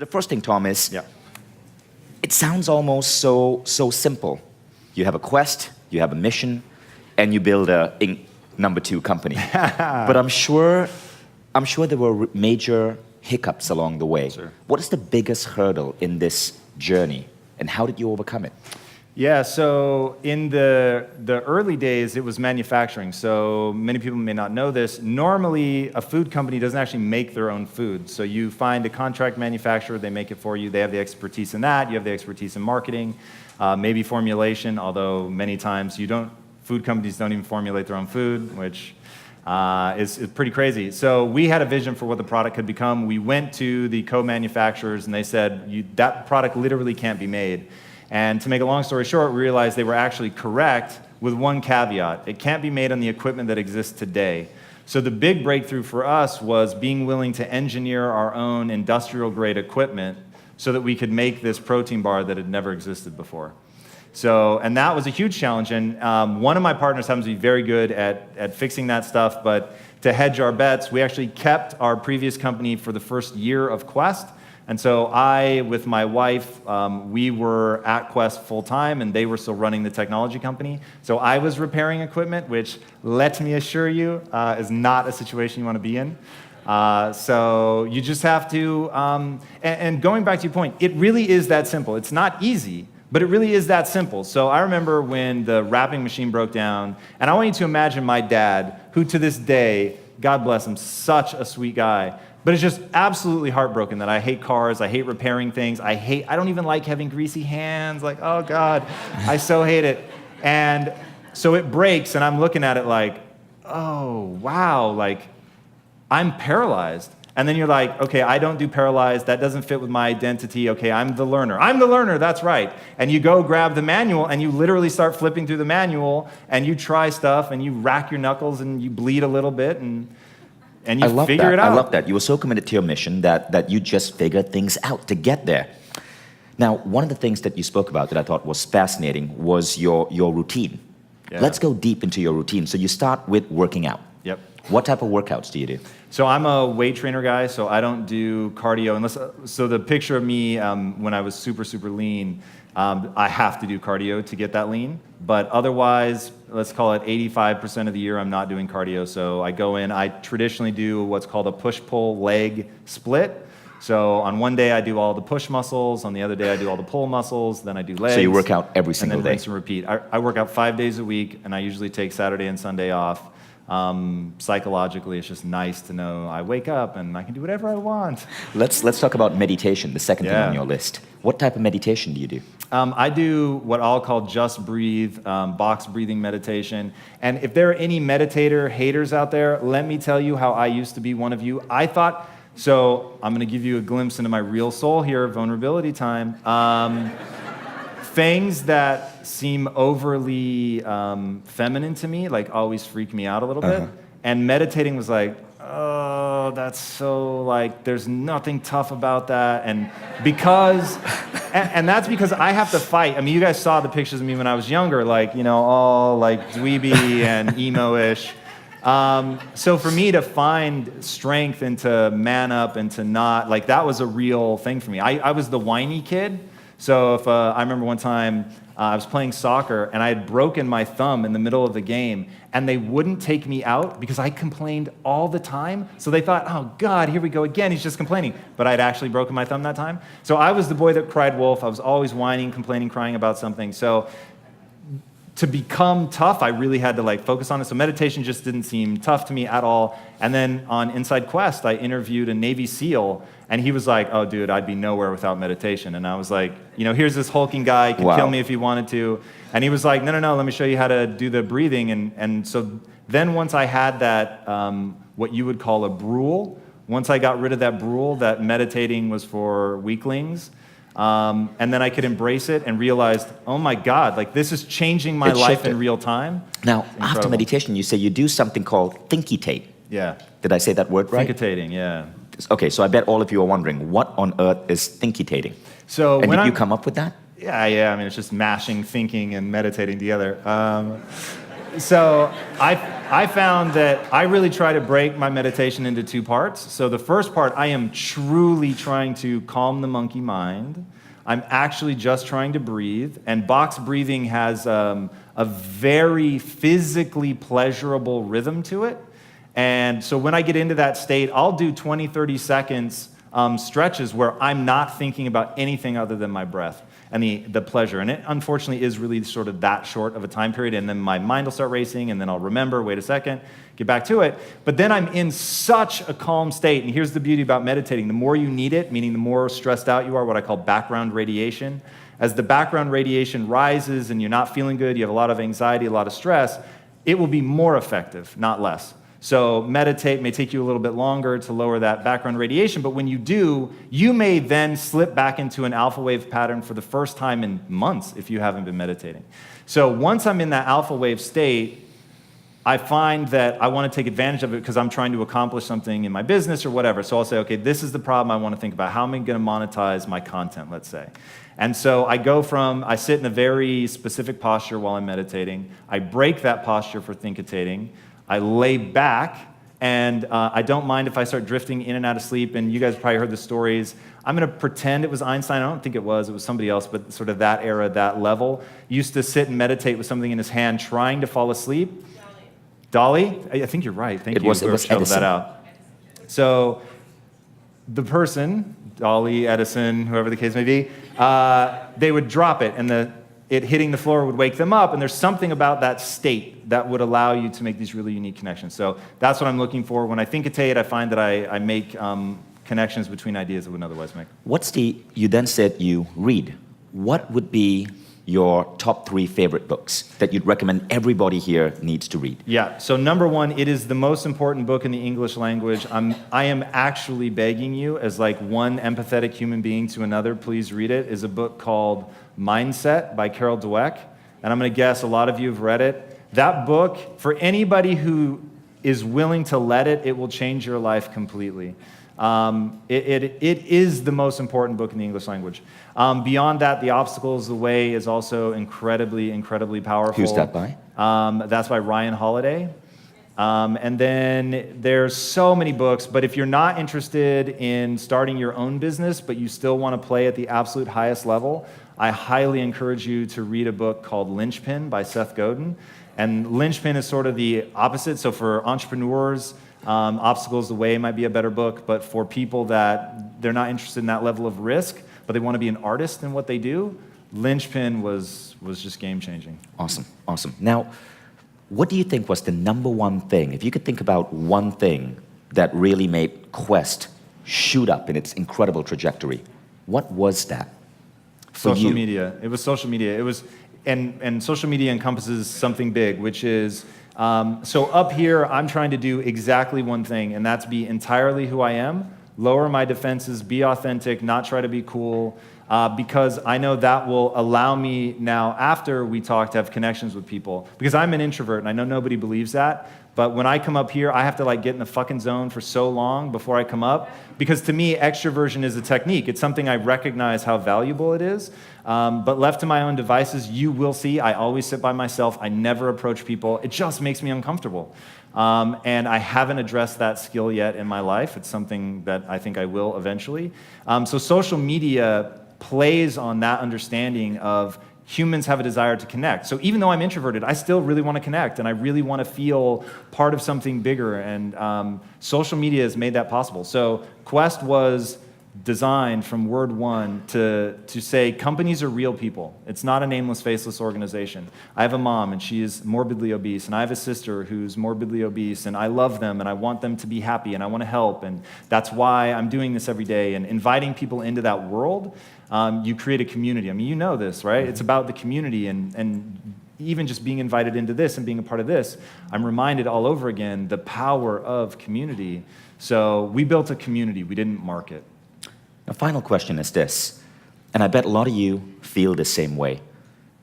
The first thing, Tom, is Yeah. it sounds almost so simple. You have a quest, you have a mission, and you build a number 2 company. But I'm sure there were major hiccups along the way. Sure. What is the biggest hurdle in this journey, and how did you overcome it? Yeah, so in the early days, it was manufacturing. So many people may not know this. Normally, a food company doesn't actually make their own food. So you find a contract manufacturer, they make it for you. They have the expertise in that. You have the expertise in marketing, maybe formulation, although many times food companies don't even formulate their own food, which is pretty crazy. So we had a vision for what the product could become. We went to the co-manufacturers, and they said, that product literally can't be made. And to make a long story short, we realized they were actually correct with one caveat. It can't be made on the equipment that exists today. So the big breakthrough for us was being willing to engineer our own industrial-grade equipment so that we could make this protein bar that had never existed before. And that was a huge challenge. And one of my partners happens to be very good at fixing that stuff, but to hedge our bets, we actually kept our previous company for the first year of Quest. And so I, with my wife, we were at Quest full-time, and they were still running the technology company. So I was repairing equipment, which, let me assure you, is not a situation you want to be in. So you just have to, and going back to your point, it really is that simple. It's not easy, but it really is that simple. So I remember when the wrapping machine broke down, and I want you to imagine my dad, who to this day, God bless him, such a sweet guy, but it's just absolutely heartbroken that I hate cars, I hate repairing things, I don't even like having greasy hands, like, oh God, I so hate it. And so it breaks, and I'm looking at it like, oh, wow, like, I'm paralyzed. And then you're like, okay, I don't do paralyzed, that doesn't fit with my identity, okay, I'm the learner, that's right. And you go grab the manual, and you literally start flipping through the manual, and you try stuff, and you rack your knuckles, and you bleed a little bit, and you figure it out. I love that. You were so committed to your mission that you just figured things out to get there. Now, one of the things that you spoke about that I thought was fascinating was your routine. Yeah. Let's go deep into your routine. So you start with working out. Yep. What type of workouts do you do? So I'm a weight trainer guy, so I don't do cardio unless. So the picture of me when I was super lean, I have to do cardio to get that lean. But otherwise, let's call it 85% of the year I'm not doing cardio. So I go in. I traditionally do what's called a push-pull leg split. So on one day I do all the push muscles, on the other day I do all the pull muscles, then I do legs. So you work out every single day? And then rinse and repeat. I work out 5 days a week, and I usually take Saturday and Sunday off. Psychologically, it's just nice to know I wake up and I can do whatever I want. Let's talk about meditation, the second thing on your list. What type of meditation do you do? I do what I'll call just breathe, box breathing meditation. And if there are any meditator haters out there, let me tell you how I used to be one of you. So I'm going to give you a glimpse into my real soul here, vulnerability time. Things that seem overly feminine to me, like, always freak me out a little bit. And meditating was like, oh, that's so, like, there's nothing tough about that. And that's because I have to fight. I mean, you guys saw the pictures of me when I was younger, like, all like dweeby and emo-ish. So for me to find strength and to man up and to not, like, that was a real thing for me. I was the whiny kid. So if I remember one time I was playing soccer, and I had broken my thumb in the middle of the game, and they wouldn't take me out because I complained all the time. So they thought, oh God, here we go again, he's just complaining. But I'd actually broken my thumb that time. So I was the boy that cried wolf. I was always whining, complaining, crying about something. So to become tough, I really had to focus on it. So meditation just didn't seem tough to me at all. And then on Inside Quest, I interviewed a Navy SEAL, and he was like, oh, dude, I'd be nowhere without meditation. And I was like, here's this hulking guy, he could kill me if he wanted to. And he was like, no, let me show you how to do the breathing. And so then once I had that, what you would call a brule, once I got rid of that brule, that meditating was for weaklings, and then I could embrace it and realized, oh my God, this is changing my life in real time. Now, after meditation, you say you do something called thinkitate. Yeah. Did I say that word right? Thinkitating, yeah. Okay, so I bet all of you are wondering, what on earth is thinkitating? So and did you come up with that? Yeah. I mean, it's just mashing thinking and meditating together. So I found that I really try to break my meditation into two parts. So the first part, I am truly trying to calm the monkey mind. I'm actually just trying to breathe. And box breathing has a very physically pleasurable rhythm to it. And so when I get into that state, I'll do 20, 30 seconds stretches where I'm not thinking about anything other than my breath and the pleasure. And it unfortunately is really sort of that short of a time period. And then my mind will start racing, and then I'll remember, wait a second, get back to it. But then I'm in such a calm state. And here's the beauty about meditating. The more you need it, meaning the more stressed out you are, what I call background radiation. As the background radiation rises and you're not feeling good, you have a lot of anxiety, a lot of stress, it will be more effective, not less. So meditate may take you a little bit longer to lower that background radiation, but when you do, you may then slip back into an alpha wave pattern for the first time in months if you haven't been meditating. So once I'm in that alpha wave state, I find that I want to take advantage of it because I'm trying to accomplish something in my business or whatever. So I'll say, okay, this is the problem I want to think about. How am I going to monetize my content, let's say? And so I sit in a very specific posture while I'm meditating. I break that posture for thinkitating. I lay back, and I don't mind if I start drifting in and out of sleep. And you guys probably heard the stories. I'm going to pretend it was Einstein. I don't think it was somebody else, but sort of that era, that level. Used to sit and meditate with something in his hand, trying to fall asleep. Dolly? I think you're right. Thank you. It was Edison. That out. So the person, Dolly, Edison, whoever the case may be, they would drop it, and it hitting the floor would wake them up, and there's something about that state that would allow you to make these really unique connections. So that's what I'm looking for. When I thinkitate, I find that I make connections between ideas I wouldn't otherwise make. You then said you read. What would be your top 3 favorite books that you'd recommend everybody here needs to read? Yeah, so number 1, it is the most important book in the English language. I am actually begging you, as like one empathetic human being to another, please read it, is a book called Mindset by Carol Dweck. And I'm going to guess a lot of you have read it. That book, for anybody who is willing to let it will change your life completely. It is the most important book in the English language. Beyond that, The Obstacle is the Way is also incredibly, incredibly powerful. Who's that by? That's by Ryan Holiday. And then there's so many books, but if you're not interested in starting your own business, but you still want to play at the absolute highest level, I highly encourage you to read a book called Lynchpin by Seth Godin. And Lynchpin is sort of the opposite. So for entrepreneurs, Obstacle is the Way might be a better book, but for people that they're not interested in that level of risk, but they want to be an artist in what they do, Lynchpin was just game-changing. Awesome. Now, what do you think was the number one thing, if you could think about one thing that really made Quest shoot up in its incredible trajectory, what was that for you? Social media. It was social media. It was, and social media encompasses something big, which is, so up here, I'm trying to do exactly one thing, and that's be entirely who I am, lower my defenses, be authentic, not try to be cool, because I know that will allow me now, after we talk, to have connections with people. Because I'm an introvert, and I know nobody believes that, but when I come up here, I have to like get in the fucking zone for so long before I come up, because to me, extroversion is a technique. It's something I recognize how valuable it is, but left to my own devices, you will see, I always sit by myself, I never approach people, it just makes me uncomfortable. And I haven't addressed that skill yet in my life. It's something that I think I will eventually. So social media plays on that understanding of humans have a desire to connect. So even though I'm introverted, I still really want to connect, and I really want to feel part of something bigger, and social media has made that possible. So Quest was designed from word one to say companies are real people. It's not a nameless, faceless organization. I have a mom, and she is morbidly obese, and I have a sister who's morbidly obese, and I love them, and I want them to be happy, and I want to help, and that's why I'm doing this every day, and inviting people into that world. You create a community. I mean, you know this, right? It's about the community, and even just being invited into this and being a part of this, I'm reminded all over again the power of community. So we built a community. We didn't market. The final question is this, and I bet a lot of you feel the same way.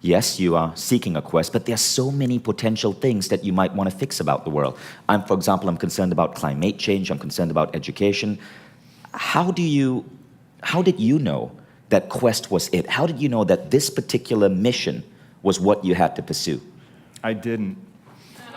Yes, you are seeking a quest, but there are so many potential things that you might want to fix about the world. For example, I'm concerned about climate change. I'm concerned about education. How did you know that Quest was it? How did you know that this particular mission was what you had to pursue? I didn't.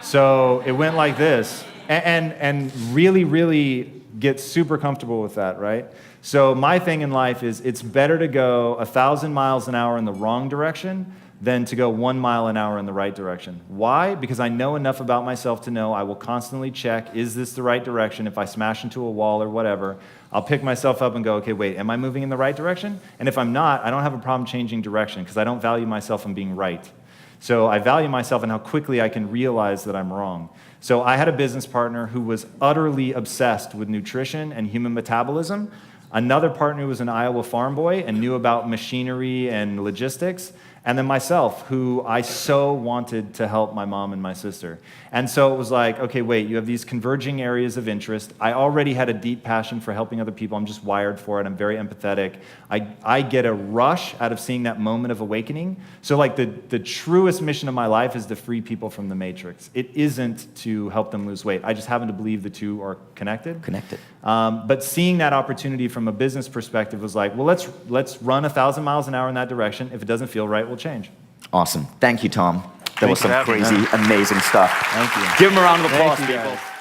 So it went like this, and really, really get super comfortable with that, right? So my thing in life is it's better to go 1,000 miles an hour in the wrong direction than to go 1 mile an hour in the right direction. Why? Because I know enough about myself to know I will constantly check, is this the right direction? If I smash into a wall or whatever, I'll pick myself up and go, okay, wait, am I moving in the right direction? And if I'm not, I don't have a problem changing direction because I don't value myself in being right. So I value myself in how quickly I can realize that I'm wrong. So I had a business partner who was utterly obsessed with nutrition and human metabolism. Another partner who was an Iowa farm boy and knew about machinery and logistics. And then myself, who I so wanted to help my mom and my sister. And so it was like, okay, wait, you have these converging areas of interest. I already had a deep passion for helping other people. I'm just wired for it. I'm very empathetic. I get a rush out of seeing that moment of awakening. So like the truest mission of my life is to free people from the matrix. It isn't to help them lose weight. I just happen to believe the two are connected. Connected. But seeing that opportunity from a business perspective was like, well, let's run 1,000 miles an hour in that direction. If it doesn't feel right, we'll change. Awesome. Thank you, Tom. That was Thanks for some having me. crazy, amazing stuff. Thank you. Give him a round of applause, Thank you, people. guys.